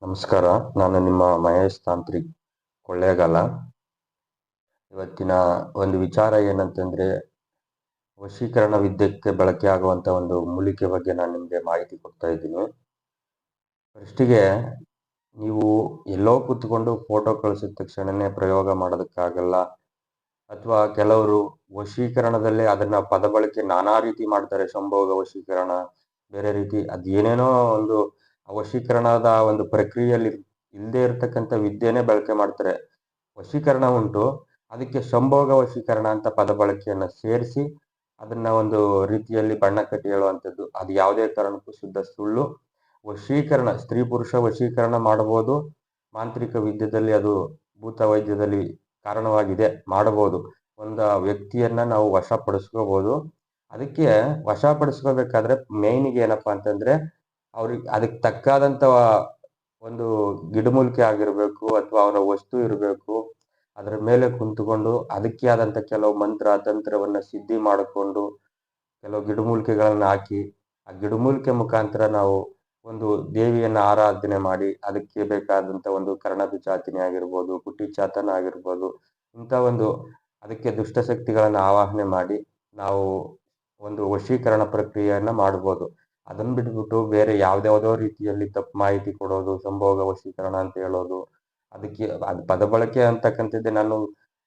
ನಮಸ್ಕಾರ. ನಾನು ನಿಮ್ಮ ಮಹೇಶ್ ತಾಂತ್ರಿಕ್ ಕೊಳ್ಳೇಗಾಲ. ಇವತ್ತಿನ ಒಂದು ವಿಚಾರ ಏನಂತಂದ್ರೆ, ವಶೀಕರಣ ವಿದ್ಯೆಗೆ ಬಳಕೆ ಆಗುವಂತ ಒಂದು ಮೂಲಿಕೆ ಬಗ್ಗೆ ನಾನು ನಿಮಗೆ ಮಾಹಿತಿ ಕೊಡ್ತಾ ಇದ್ದೀನಿ. ಫಸ್ಟಿಗೆ ನೀವು ಎಲ್ಲೋ ಕೂತ್ಕೊಂಡು ಫೋಟೋ ಕಳಿಸಿದ ತಕ್ಷಣನೇ ಪ್ರಯೋಗ ಮಾಡೋದಕ್ಕಾಗಲ್ಲ. ಅಥವಾ ಕೆಲವರು ವಶೀಕರಣದಲ್ಲೇ ಅದನ್ನ ಪದ ಬಳಕೆ ನಾನಾ ರೀತಿ ಮಾಡ್ತಾರೆ. ಸಂಭೋಗ ವಶೀಕರಣ, ಬೇರೆ ರೀತಿ ಅದೇನೇನೋ ಒಂದು ವಶೀಕರಣದ ಒಂದು ಪ್ರಕ್ರಿಯೆಯಲ್ಲಿ ಇಲ್ಲದೆ ಇರತಕ್ಕಂಥ ವಿದ್ಯೆನೇ ಬಳಕೆ ಮಾಡ್ತಾರೆ. ವಶೀಕರಣ ಉಂಟು, ಅದಕ್ಕೆ ಸಂಭೋಗ ವಶೀಕರಣ ಅಂತ ಪದ ಬಳಕೆಯನ್ನ ಸೇರಿಸಿ ಅದನ್ನ ಒಂದು ರೀತಿಯಲ್ಲಿ ಬಣ್ಣ ಕಟ್ಟಿ ಹೇಳುವಂಥದ್ದು. ಅದು ಯಾವುದೇ ಕಾರಣಕ್ಕೂ ಶುದ್ಧ ಸುಳ್ಳು. ವಶೀಕರಣ, ಸ್ತ್ರೀ ಪುರುಷ ವಶೀಕರಣ ಮಾಡಬಹುದು. ಮಾಂತ್ರಿಕ ವಿದ್ಯೆಯಲ್ಲಿ ಅದು ಭೂತ ವೈದ್ಯದಲ್ಲಿ ಕಾರಣವಾಗಿದೆ, ಮಾಡಬಹುದು. ಒಂದು ವ್ಯಕ್ತಿಯನ್ನ ನಾವು ವಶಪಡಿಸ್ಕೋಬಹುದು. ಅದಕ್ಕೆ ವಶಪಡಿಸ್ಕೋಬೇಕಾದ್ರೆ ಮೇಯ್ನಿಗೆ ಏನಪ್ಪಾ ಅಂತಂದ್ರೆ, ಅವ್ರಿಗೆ ಅದಕ್ಕೆ ತಕ್ಕಾದಂತ ಒಂದು ಗಿಡಮೂಲಿಕೆ ಆಗಿರ್ಬೇಕು, ಅಥವಾ ಅವರ ವಸ್ತು ಇರಬೇಕು. ಅದರ ಮೇಲೆ ಕುಂತ್ಕೊಂಡು ಅದಕ್ಕೆ ಆದಂತ ಕೆಲವು ಮಂತ್ರ ತಂತ್ರವನ್ನ ಸಿದ್ಧಿ ಮಾಡಿಕೊಂಡು ಕೆಲವು ಗಿಡಮೂಲಿಕೆಗಳನ್ನ ಹಾಕಿ ಆ ಗಿಡಮೂಲಿಕೆ ಮುಖಾಂತರ ನಾವು ಒಂದು ದೇವಿಯನ್ನ ಆರಾಧನೆ ಮಾಡಿ ಅದಕ್ಕೆ ಬೇಕಾದಂತ ಒಂದು ಕರ್ಣಪಿಚಾತಿನಿ ಆಗಿರ್ಬೋದು, ಕುಟಿ ಚಾತನ ಆಗಿರ್ಬೋದು, ಇಂಥ ಒಂದು ಅದಕ್ಕೆ ದುಷ್ಟಶಕ್ತಿಗಳನ್ನ ಆವಾಹನೆ ಮಾಡಿ ನಾವು ಒಂದು ವಶೀಕರಣ ಪ್ರಕ್ರಿಯೆಯನ್ನ ಮಾಡ್ಬೋದು. ಅದನ್ನ ಬಿಟ್ಬಿಟ್ಟು ಬೇರೆ ಯಾವ್ದಾವುದೋ ರೀತಿಯಲ್ಲಿ ತಪ್ಪು ಮಾಹಿತಿ ಕೊಡೋದು, ಸಂಭೋಗ ವಶೀಕರಣ ಅಂತ ಹೇಳೋದು, ಅದಕ್ಕೆ ಅದು ಪದ ಬಳಕೆ ಅಂತಕ್ಕಂಥದ್ದೇ ನಾನು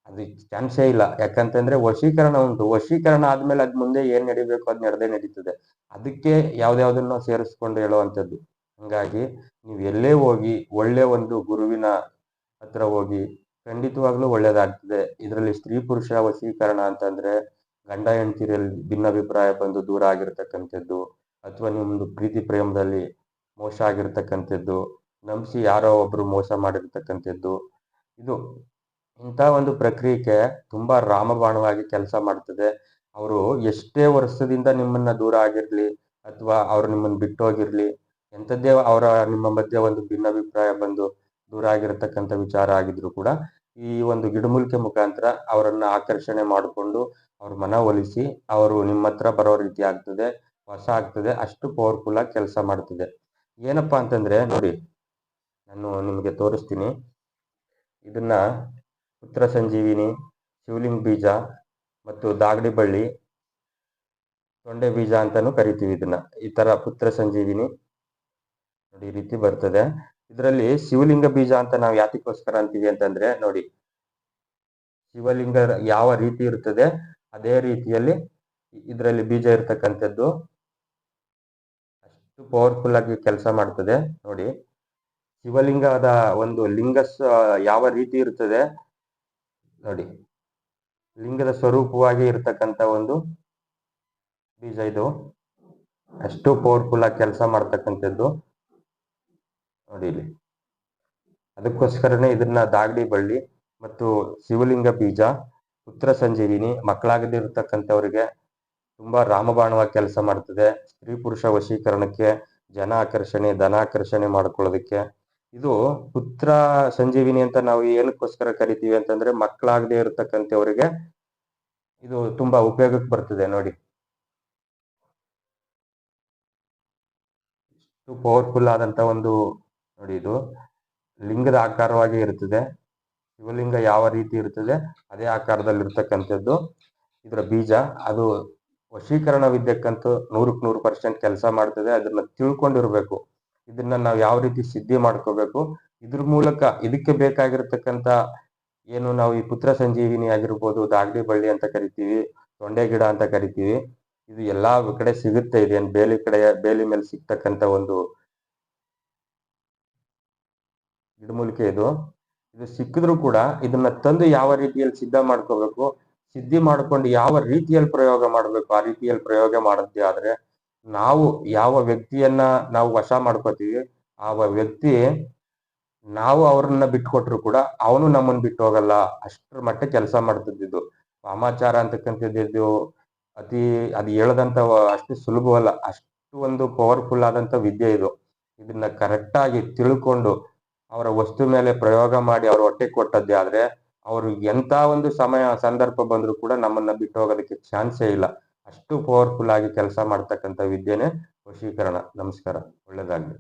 ಅದು ಚಾನ್ಸೇ ಇಲ್ಲ. ಯಾಕಂತಂದ್ರೆ ವಶೀಕರಣ ಉಂಟು, ವಶೀಕರಣ ಆದ್ಮೇಲೆ ಅದ್ ಮುಂದೆ ಏನ್ ನಡಿಬೇಕು ಅದ್ ನಡೆದೇ ನಡೀತದೆ. ಅದಕ್ಕೆ ಯಾವ್ದಾವ್ದನ್ನ ಸೇರಿಸ್ಕೊಂಡು ಹೇಳುವಂಥದ್ದು. ಹಂಗಾಗಿ ನೀವು ಎಲ್ಲೇ ಹೋಗಿ ಒಳ್ಳೆ ಒಂದು ಗುರುವಿನ ಹತ್ರ ಹೋಗಿ ಖಂಡಿತವಾಗ್ಲೂ ಒಳ್ಳೇದಾಗ್ತದೆ. ಇದರಲ್ಲಿ ಸ್ತ್ರೀ ಪುರುಷ ವಶೀಕರಣ ಅಂತಂದ್ರೆ ಗಂಡ ಹೆಂಡತಿರಲ್ಲಿ ಭಿನ್ನಾಭಿಪ್ರಾಯ ಬಂದು ದೂರ ಆಗಿರ್ತಕ್ಕಂಥದ್ದು, ಅಥವಾ ನಿಮ್ದು ಪ್ರೀತಿ ಪ್ರೇಮದಲ್ಲಿ ಮೋಸ ಆಗಿರ್ತಕ್ಕಂಥದ್ದು, ನಂಬಿಸಿ ಯಾರೋ ಒಬ್ರು ಮೋಸ ಮಾಡಿರ್ತಕ್ಕಂಥದ್ದು, ಇದು ಇಂಥ ಒಂದು ಪ್ರಕ್ರಿಯೆಗೆ ತುಂಬಾ ರಾಮಬಾಣವಾಗಿ ಕೆಲಸ ಮಾಡ್ತದೆ. ಅವರು ಎಷ್ಟೇ ವರ್ಷದಿಂದ ನಿಮ್ಮನ್ನ ದೂರ ಆಗಿರ್ಲಿ, ಅಥವಾ ಅವ್ರು ನಿಮ್ಮನ್ನ ಬಿಟ್ಟೋಗಿರ್ಲಿ, ಎಂಥದ್ದೇ ಅವರ ನಿಮ್ಮ ಮಧ್ಯೆ ಒಂದು ಭಿನ್ನಾಭಿಪ್ರಾಯ ಬಂದು ದೂರ ಆಗಿರತಕ್ಕಂಥ ವಿಚಾರ ಆಗಿದ್ರು ಕೂಡ ಈ ಒಂದು ಗಿಡಮೂಲಿಕೆ ಮುಖಾಂತರ ಅವರನ್ನ ಆಕರ್ಷಣೆ ಮಾಡಿಕೊಂಡು ಅವ್ರ ಮನವೊಲಿಸಿ ಅವರು ನಿಮ್ಮ ಹತ್ರ ಬರೋ ರೀತಿ ಆಗ್ತದೆ, ಹೊಸ ಆಗ್ತದೆ. ಅಷ್ಟು ಪವರ್ಫುಲ್ ಆಗಿ ಕೆಲಸ ಮಾಡ್ತದೆ. ಏನಪ್ಪಾ ಅಂತಂದ್ರೆ ನೋಡಿ, ನಾನು ನಿಮಗೆ ತೋರಿಸ್ತೀನಿ. ಇದನ್ನ ಪುತ್ರ ಸಂಜೀವಿನಿ, ಶಿವಲಿಂಗ ಬೀಜ ಮತ್ತು ದಾಗಡಿ ಬಳ್ಳಿ, ತೊಂಡೆ ಬೀಜ ಅಂತಾನು ಕರಿತೀವಿ ಇದನ್ನ. ಈ ತರ ಪುತ್ರ ಸಂಜೀವಿನಿ ನೋಡಿ ಈ ರೀತಿ ಬರ್ತದೆ. ಇದರಲ್ಲಿ ಶಿವಲಿಂಗ ಬೀಜ ಅಂತ ನಾವು ಯಾತಕ್ಕೋಸ್ಕರ ಅಂತೀವಿ ಅಂತಂದ್ರೆ, ನೋಡಿ ಶಿವಲಿಂಗ ಯಾವ ರೀತಿ ಇರ್ತದೆ ಅದೇ ರೀತಿಯಲ್ಲಿ ಇದರಲ್ಲಿ ಬೀಜ ಇರ್ತಕ್ಕಂಥದ್ದು. ಅಷ್ಟು ಪವರ್ಫುಲ್ ಆಗಿ ಕೆಲಸ ಮಾಡ್ತದೆ. ನೋಡಿ, ಶಿವಲಿಂಗದ ಒಂದು ಲಿಂಗ ಯಾವ ರೀತಿ ಇರ್ತದೆ ನೋಡಿ, ಲಿಂಗದ ಸ್ವರೂಪವಾಗಿ ಇರ್ತಕ್ಕಂಥ ಒಂದು ಬೀಜ ಇದು. ಅಷ್ಟು ಪವರ್ಫುಲ್ ಆಗಿ ಕೆಲಸ ಮಾಡ್ತಕ್ಕಂಥದ್ದು ನೋಡಿ ಇಲ್ಲಿ. ಅದಕ್ಕೋಸ್ಕರನೇ ಇದನ್ನ ದಾಗಡಿ ಬಳ್ಳಿ ಮತ್ತು ಶಿವಲಿಂಗ ಬೀಜ, ಪುತ್ರ ಸಂಜೀವಿನಿ, ಮಕ್ಕಳಾಗದೇ ಇರತಕ್ಕಂಥವ್ರಿಗೆ ತುಂಬಾ ರಾಮಬಾಣವಾಗಿ ಕೆಲಸ ಮಾಡ್ತದೆ. ಸ್ತ್ರೀ ಪುರುಷ ವಶೀಕರಣಕ್ಕೆ, ಜನ ಆಕರ್ಷಣೆ, ಧನ ಆಕರ್ಷಣೆ ಮಾಡ್ಕೊಳ್ಳೋದಕ್ಕೆ. ಇದು ಪುತ್ರ ಸಂಜೀವಿನಿ ಅಂತ ನಾವು ಏನಕ್ಕೋಸ್ಕರ ಕರಿತೀವಿ ಅಂತಂದ್ರೆ, ಮಕ್ಕಳಾಗದೇ ಇರತಕ್ಕಂಥವ್ರಿಗೆ ಇದು ತುಂಬಾ ಉಪಯೋಗಕ್ಕೆ ಬರ್ತದೆ. ನೋಡಿ, ಇಷ್ಟು ಪವರ್ಫುಲ್ ಆದಂತ ಒಂದು ನೋಡಿ, ಇದು ಲಿಂಗದ ಆಕಾರವಾಗಿ ಇರ್ತದೆ. ಶಿವಲಿಂಗ ಯಾವ ರೀತಿ ಇರ್ತದೆ ಅದೇ ಆಕಾರದಲ್ಲಿ ಇರ್ತಕ್ಕಂಥದ್ದು ಇದರ ಬೀಜ. ಅದು ವಶೀಕರಣ ವಿದ್ಯಕ್ಕಂತೂ 100% ಕೆಲಸ ಮಾಡ್ತದೆ. ಅದನ್ನ ತಿಳ್ಕೊಂಡಿರ್ಬೇಕು. ಇದನ್ನ ನಾವು ಯಾವ ರೀತಿ ಸಿದ್ಧಿ ಮಾಡ್ಕೋಬೇಕು, ಇದ್ರ ಮೂಲಕ ಇದಕ್ಕೆ ಬೇಕಾಗಿರ್ತಕ್ಕಂಥ ಏನು ನಾವು ಈ ಪುತ್ರ ಸಂಜೀವಿನಿ ಆಗಿರ್ಬೋದು, ದಾಗಡಿ ಬಳ್ಳಿ ಅಂತ ಕರಿತೀವಿ, ತೊಂಡೆ ಗಿಡ ಅಂತ ಕರಿತೀವಿ, ಇದು ಎಲ್ಲಾ ಕಡೆ ಸಿಗುತ್ತೆ. ಇದೇನು ಬೇಲಿ ಮೇಲೆ ಸಿಗ್ತಕ್ಕಂಥ ಒಂದು ಗಿಡಮೂಲಿಕೆ ಇದು. ಇದು ಸಿಕ್ಕಿದ್ರು ಕೂಡ ಇದನ್ನ ತಂದು ಯಾವ ರೀತಿಯಲ್ಲಿ ಸಿದ್ಧ ಮಾಡ್ಕೋಬೇಕು, ಸಿದ್ಧಿ ಮಾಡ್ಕೊಂಡು ಯಾವ ರೀತಿಯಲ್ಲಿ ಪ್ರಯೋಗ ಮಾಡಬೇಕು, ಆ ರೀತಿಯಲ್ಲಿ ಪ್ರಯೋಗ ಮಾಡದ್ದೇ ಆದ್ರೆ ನಾವು ಯಾವ ವ್ಯಕ್ತಿಯನ್ನ ನಾವು ವಶ ಮಾಡ್ಕೋತೀವಿ, ಆ ವ್ಯಕ್ತಿ ನಾವು ಅವ್ರನ್ನ ಬಿಟ್ಕೊಟ್ರು ಕೂಡ ಅವನು ನಮ್ಮನ್ನ ಬಿಟ್ಟು ಹೋಗಲ್ಲ. ಅಷ್ಟರ ಮಟ್ಟ ಕೆಲಸ ಮಾಡ್ತಿದ್ದು ವಾಮಾಚಾರ ಅಂತಕ್ಕಂಥದ್ದು ಅದು ಹೇಳದಂತ ಅಷ್ಟು ಸುಲಭವಲ್ಲ. ಅಷ್ಟು ಒಂದು ಪವರ್ಫುಲ್ ಆದಂತ ವಿದ್ಯೆ ಇದು. ಇದನ್ನ ಕರೆಕ್ಟ್ ಆಗಿ ತಿಳ್ಕೊಂಡು ಅವರ ವಸ್ತು ಮೇಲೆ ಪ್ರಯೋಗ ಮಾಡಿ ಅವ್ರ ಹೊಟ್ಟೆ ಕೊಟ್ಟದ್ದೇ ಆದ್ರೆ ಅವರು ಎಂತ ಒಂದು ಸಮಯ ಸಂದರ್ಭ ಬಂದ್ರು ಕೂಡ ನಮ್ಮನ್ನ ಬಿಟ್ಟು ಹೋಗೋದಕ್ಕೆ ಚಾನ್ಸೇ ಇಲ್ಲ. ಅಷ್ಟು ಪವರ್ಫುಲ್ ಆಗಿ ಕೆಲಸ ಮಾಡ್ತಕ್ಕಂಥ ವಿದ್ಯೆನೆ ವಶೀಕರಣ. ನಮಸ್ಕಾರ, ಒಳ್ಳೇದಾಗ್ಲಿ.